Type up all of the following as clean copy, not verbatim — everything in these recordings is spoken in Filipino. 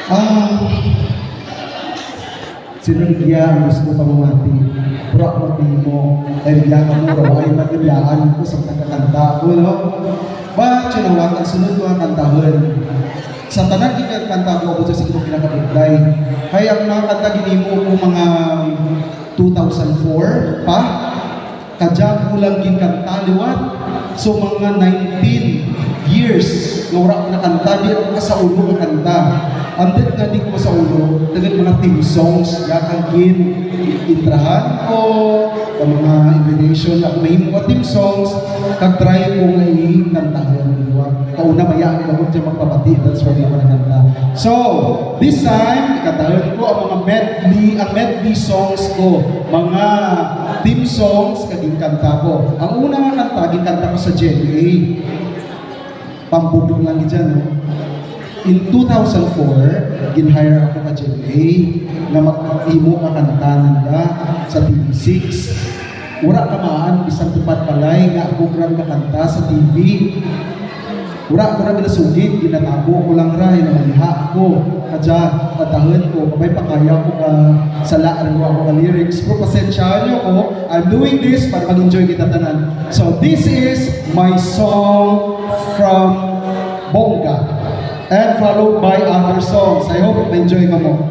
Ah, sinunigya ang gusto pa mamati. Pura mo, ay biya ka mo, raway magandaan ko sa pagkakanta ko, no? Ba, chinawat, ang sunod ko ang kantahon. Sa tanan kanta ko ako sa itong pinakabugday. Kaya ang mga kanta ginimo ko mga 2004 pa, kadya ko lang ginkanta liwat. So mga 19 years, nora ko na kanta, di ako sa ulo ng kanta. Until nga di ko sa ulo, dagan mga team songs, yakagin, intrahan ko, ang mga invitation, ako mahimo ka team songs, kag-try ko nga i-kantahan. Kauna maya, ako dyan magpapati, that's why di ko nakanta. So, this time, kantahan ko ang mga medley songs ko, mga team songs, kaging kanta ko. Ang una nga kanta, gikanta ko sa GMA. Pambudong lang dyan, no? In 2004, gin-hire ako ka GMA na mag-imo makanta nanda sa TV6. Ura kamaan, isang tupad palay nga ako grang kakanta sa TV. Ura ko na binasugid, ginatabo ko lang ray, namaniha ko. Kadya, katahon ko, kabay pakaya ko ka salaan ko ako ka lyrics. Pero pasensyahan niyo ko, I'm doing this para mag-enjoy kita tanan. So this is my song from Bongga. And followed by other songs. I hope na-enjoy ka mo.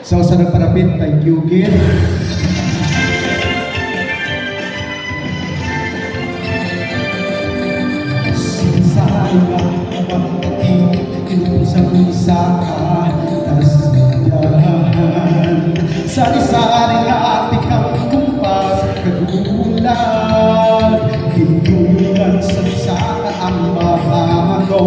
So sa nagparapit, thank you again. Sari-sari nga ating ang kumpas, kagulang, hindulan sa saka ang mamamago.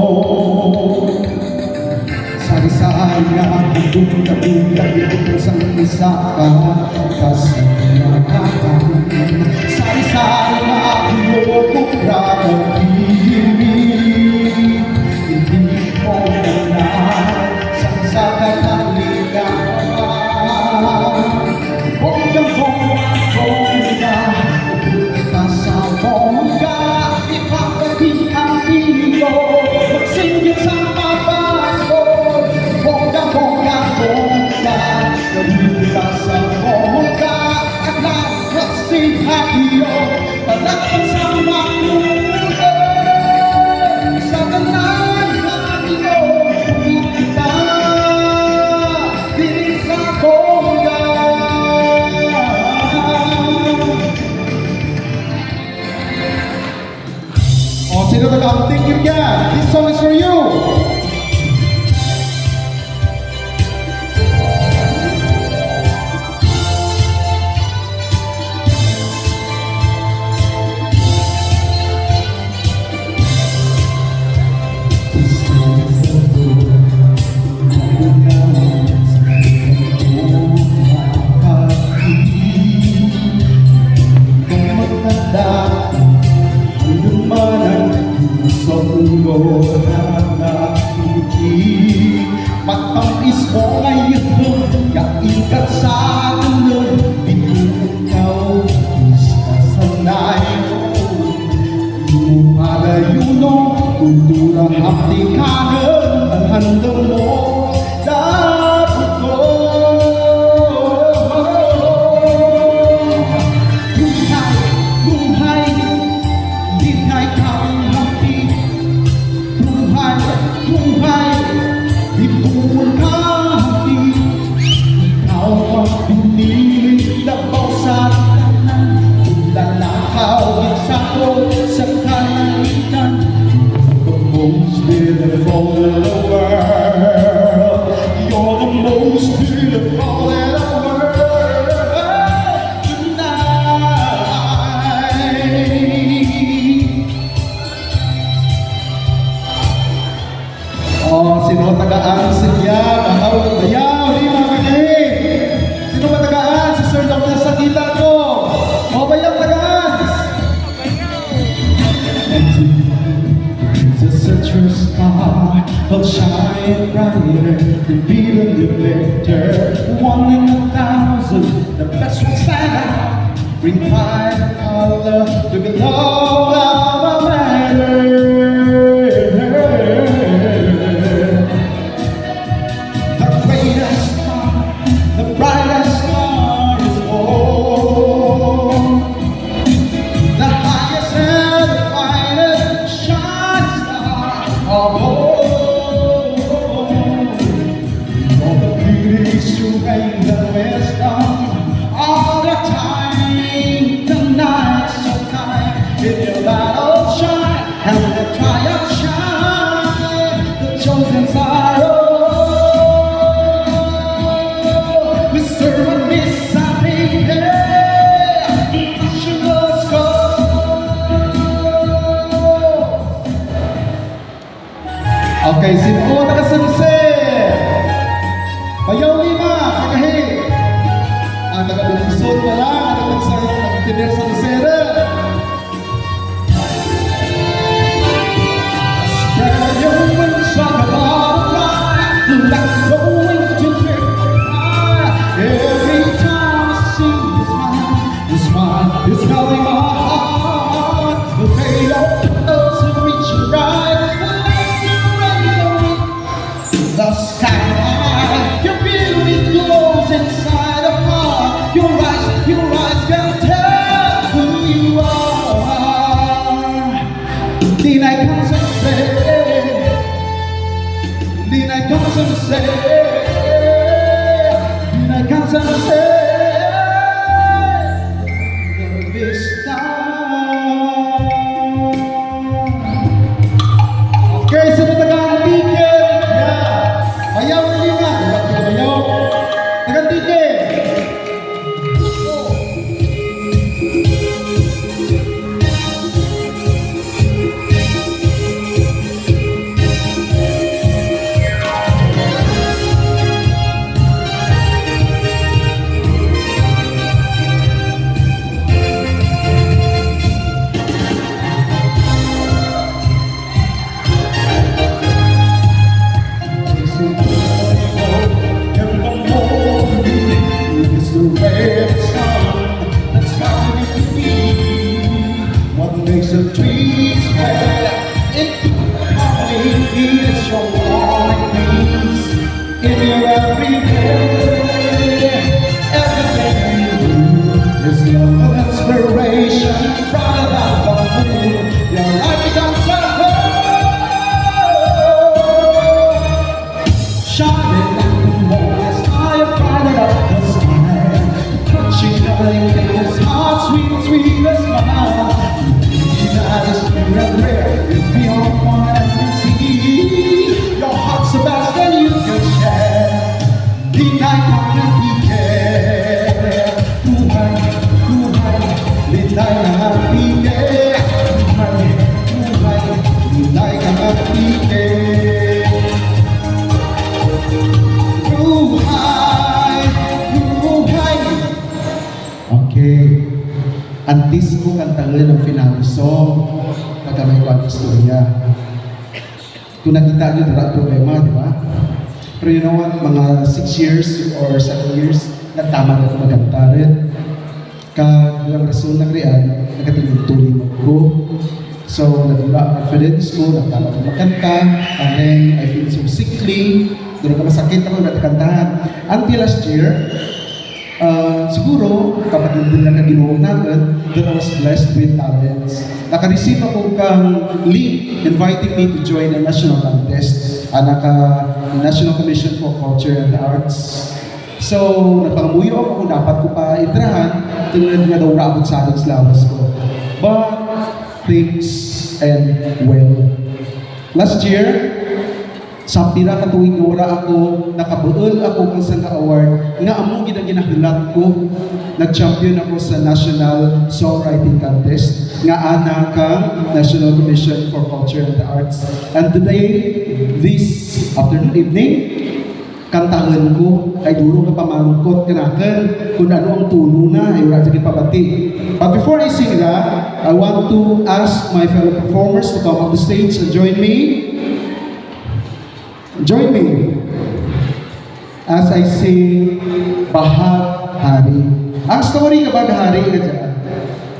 Sari-sari nga ating kumpulang, hindulan sa saka kasalanan. Sari-sari nga ating kumpulang, I'm thinking, yeah, this song is for you. Matamis mo ngayon, kaikat sa ulo, ikaw sa sanay mo. Lumalayo kultura haptikanan, ang handang mo, dapat ko. Buhay, buhay kang hapti. Buhay, ipun hati. Ikaw ang pinili na bawsat. Lalakaw isa ko sa kalangitan. The most beautiful in the world. will shine brighter than being the victor. One in 1,000, the best will stand out. Bring pride and color to be loved of a matter. The greatest star, the brightest star is born. The highest and the finest shining star of all. All the beauties to reign the wisdom all the time. The night so kind, in your battle shine, and the triumph shine. The chosen sorrow. We serve and miss something there. Let's go. Okay, sino taga-sunset? Bayaw lima, kakahi. Ang taga-bulisod wala, ang taga-tinder sa lusera. Spread your wings like a butterfly, like going to high. Every time I see you smile is melting my heart. The halo of to reach your right, the sky, your beauty glows inside a heart. Your eyes can tell who you are. Di na cansan se, vista. Okay, sa tagang ticket, yeah. Ayaw na lima, ayaw. Tagang ticket. What makes the trees spread into harmony is your warming peace. In your everyday, everything you do is love and inspiration. Proud about the moon, your life becomes a whole. Shining like the morning star, brighter up the sky. Touching nothing in his heart, sweet, sweetest smile. That is pure and rare, it's beyond what I can see. Your heart's the best that you can share. The night can be care. Tuhan, the night can be care. Tuhan, the night can be care. Tuhan. Okay. Antis ko kantangan ang final song pagkamay ko ang istorya. Kung nakita nyo, wala problema, di ba? Pero you know what, mga 6 years or 7 years, nagtama na ito magkanta rin. Kaya rason ng riyan, nakatingin-tuloy ko. So, nagula confidence ko, nagtama na magkanta, and then I feel so sickly, doon na masakit ako nagkantahan. Until last year, siguro, kapatid din na kaginuong natin, that I was blessed with talents. Naka-receive ako kang link inviting me to join a national contest, National Commission for Culture and Arts. So, nagpangamuyo ako kung dapat ko pa itrahan, tulad nga daw rabot sa ating lawas ko. But, things end well. Last year, sa pira ka tuwing wala ako, nakabuol ako kung sa award nga among ginahilat ko. Nag-champion ako sa National Songwriting Contest nga ana kang National Commission for Culture and the Arts. And today, this afternoon evening, kantahan ko ay duro nga pamangkot kanakan kung ano ang tuno na ay wala sa pabati. But before I sing that, I want to ask my fellow performers to come on the stage and join me. Join me as I sing Bahag-Hari. Ang story nga Bahag-Hari nga dyan,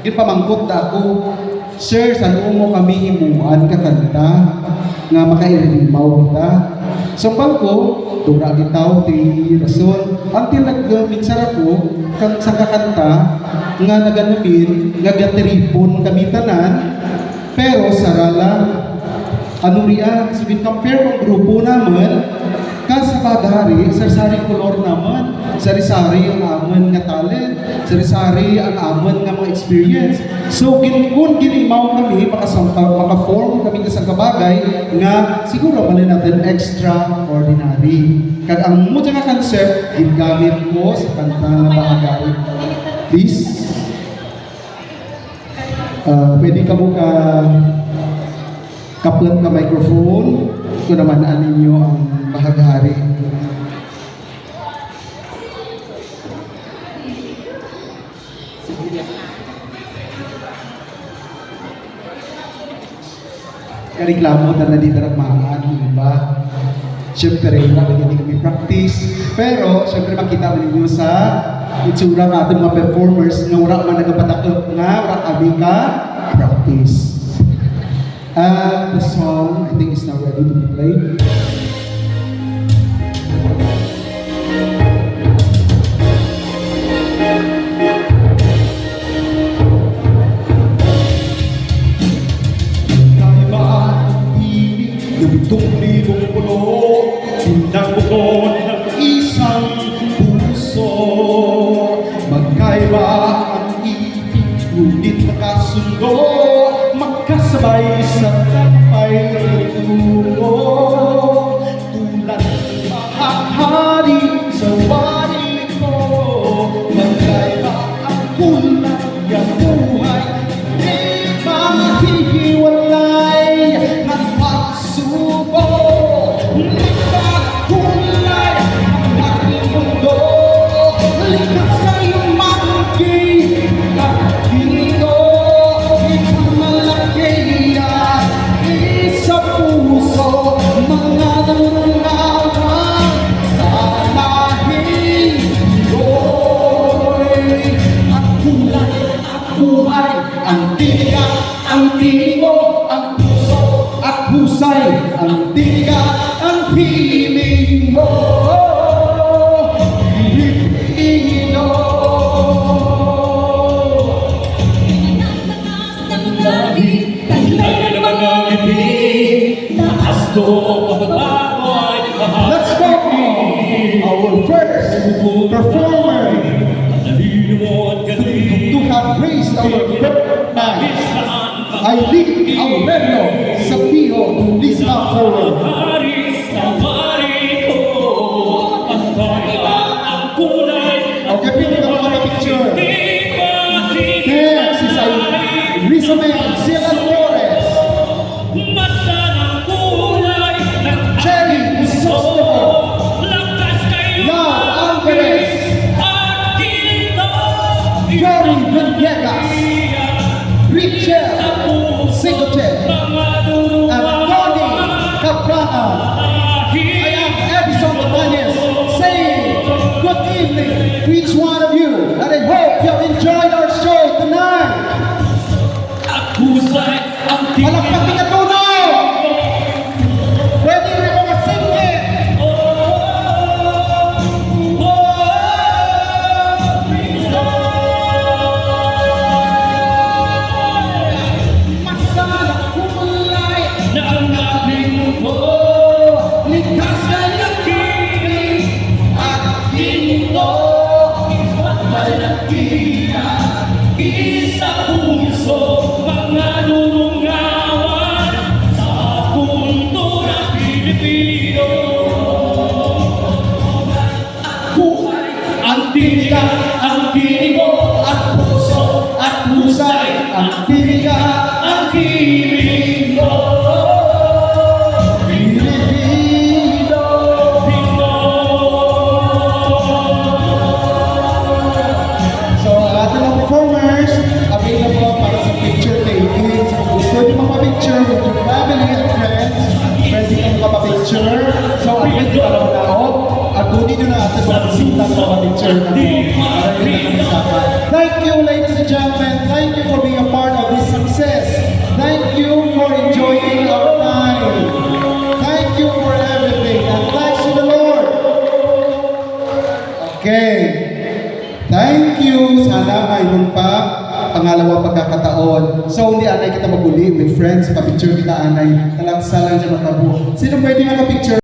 ipamangkot na ako, Sir, saan mo kami himuan ka kanta nga makairimaw kita? Sumpal ko, dura bitaw ti rason. Until nagminsara ko, kang sa kakanta nga naganamin, nga gatiripon kami tanan, pero sarala, ano riyan, sabihin compare kong grupo naman, sa Bahag-Hari, sari-sari kolor naman, sari-sari ang amon nga talent, sari-sari ang amon nga mga experience. So, kung ginimaw kami, maka-form kami sa kabagay nga siguro mali natin extraordinary. Kag ang mo nga concept, gingamit ko sa kanta nga Bahag-Hari. Please, pwede ka mo kaplat ka microphone, kung naman ninyo ang Bahag-Hari. Reklamo na nadidaragmaan, diba? Siyempre, hindi kami practice. Pero, siyempre, makita mo ninyo sa itsura ng ating mga performers na wala man nagapatakot nga, wala kami ka practice. The song, I think, is now ready to be played. Tumibong puno, pinagbuko ng isang puso. Magkaiba ang ibig, ngunit magkasundo, magkasabay sa tampay ng dulo. Tulad ng Bahag-Hari sa wari ko, magkaiba ang kulay ng buhay, di mahihiwalay ng pagsubo. Magkakulay ang ating mundo, likas sa iyong mangking at dito, ikaw malaki at isa puso, mga nangungawan sa lahing Pinoy. Ang kulay at buhay, ang tiyak, ang timo, ang puso at husay, ang tiyak, ang hiling mo, Pilipino. Let's go! Our first performer to have raised our birthday, Aileen Aurelio Sapio. Please come forward. Okay, pili ka mga picture. Next is Rizomel Sila Flores, Cherry Crisostomo, Lau Alvarez, Jory Villegas, Richel Sigoche, and Tony Caprana. I am Edison Batanez saying good evening to each one of you, and I hope you have enjoyed our show tonight. Malakpak na tunaw! Pwede rin mo masingit! Masarap kulay na ang ating mundo, likas na langit at ginto, malaki na isa puso, mga nurungawan sa kultura Pilipino. Buhay ang tiyak, ang tinigo at puso at husay, ang tiyak, ang hiling mo, Pilipino. So, ating mga performers, available para sa picture taking. So, kung gusto nyo magpa-picture with your family and friends, pwede kang magpa-picture. So, Kunin nyo na atin mga bisita sa mga picture na to. Para yun na kami sapa. Thank you, ladies and gentlemen. Thank you for being a part of this success. Thank you for enjoying our time. Thank you for everything. And thanks to the Lord. Okay. Thank you. Sana mayroon pa pangalawang pagkakataon. So, hindi anay kita maguli with friends. Pa-picture kita anay. Talagsalan dyan matabo. Sino pwede nga picture